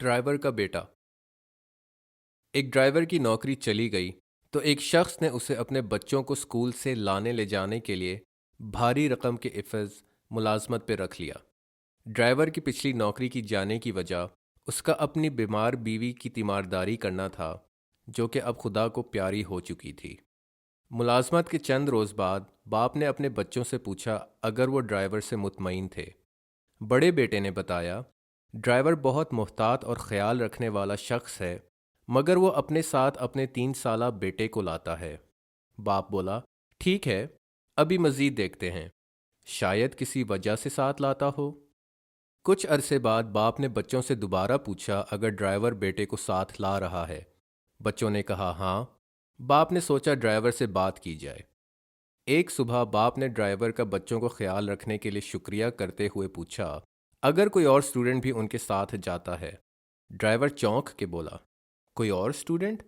Driver کا بیٹا۔ ایک driver کی نوکری چلی گئی تو ایک شخص نے اسے اپنے بچوں کو اسکول سے لانے لے جانے کے لیے بھاری رقم کے عوض ملازمت پہ رکھ لیا۔ ڈرائیور کی پچھلی نوکری کی جانے کی وجہ اس کا اپنی بیمار بیوی کی تیمارداری کرنا تھا، جو کہ اب خدا کو پیاری ہو چکی تھی۔ ملازمت کے چند روز بعد باپ نے اپنے بچوں سے پوچھا اگر وہ ڈرائیور سے مطمئن تھے۔ بڑے بیٹے نے بتایا، ڈرائیور بہت محتاط اور خیال رکھنے والا شخص ہے، مگر وہ اپنے ساتھ اپنے 3 سالہ بیٹے کو لاتا ہے۔ باپ بولا، ٹھیک ہے، ابھی مزید دیکھتے ہیں، شاید کسی وجہ سے ساتھ لاتا ہو۔ کچھ عرصے بعد باپ نے بچوں سے دوبارہ پوچھا اگر ڈرائیور بیٹے کو ساتھ لا رہا ہے۔ بچوں نے کہا ہاں۔ باپ نے سوچا ڈرائیور سے بات کی جائے۔ ایک صبح باپ نے ڈرائیور کا بچوں کو خیال رکھنے کے لیے شکریہ کرتے ہوئے پوچھا اگر کوئی اور اسٹوڈنٹ بھی ان کے ساتھ جاتا ہے۔ ڈرائیور چونک کے بولا، کوئی اور اسٹوڈنٹ؟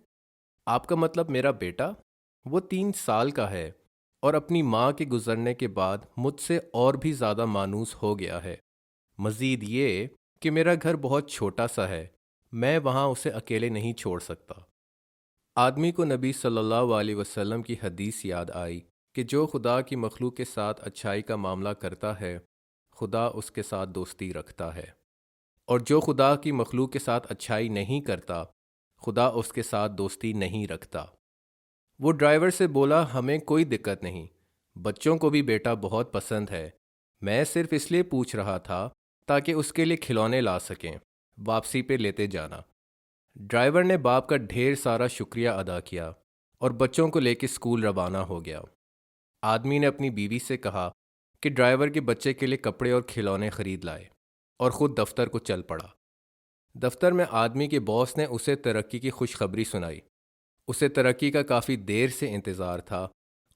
آپ کا مطلب میرا بیٹا؟ وہ 3 سال کا ہے اور اپنی ماں کے گزرنے کے بعد مجھ سے اور بھی زیادہ مانوس ہو گیا ہے۔ مزید یہ کہ میرا گھر بہت چھوٹا سا ہے، میں وہاں اسے اکیلے نہیں چھوڑ سکتا۔ آدمی کو نبی صلی اللہ علیہ وسلم کی حدیث یاد آئی کہ جو خدا کی مخلوق کے ساتھ اچھائی کا معاملہ کرتا ہے، خدا اس کے ساتھ دوستی رکھتا ہے، اور جو خدا کی مخلوق کے ساتھ اچھائی نہیں کرتا، خدا اس کے ساتھ دوستی نہیں رکھتا۔ وہ ڈرائیور سے بولا، ہمیں کوئی دقت نہیں، بچوں کو بھی بیٹا بہت پسند ہے، میں صرف اس لیے پوچھ رہا تھا تاکہ اس کے لیے کھلونے لا سکیں، واپسی پہ لیتے جانا۔ ڈرائیور نے باپ کا ڈھیر سارا شکریہ ادا کیا اور بچوں کو لے کے اسکول روانہ ہو گیا۔ آدمی نے اپنی بیوی سے کہا کہ ڈرائیور کے بچے کے لیے کپڑے اور کھلونے خرید لائے اور خود دفتر کو چل پڑا۔ دفتر میں آدمی کے باس نے اسے ترقی کی خوشخبری سنائی۔ اسے ترقی کا کافی دیر سے انتظار تھا۔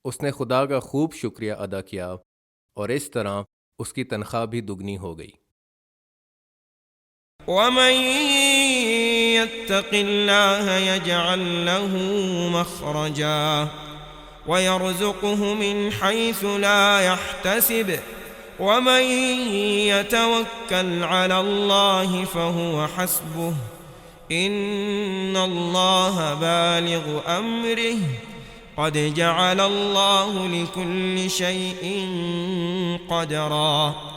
اس نے خدا کا خوب شکریہ ادا کیا اور اس طرح اس کی تنخواہ بھی دگنی ہو گئی۔ ومن يتق الله يجعل له مخرجا ويرزقه من حيث لا يحتسب ومن يتوكل على الله فهو حسبه إن الله بالغ أمره قد جعل الله لكل شيء قدرا۔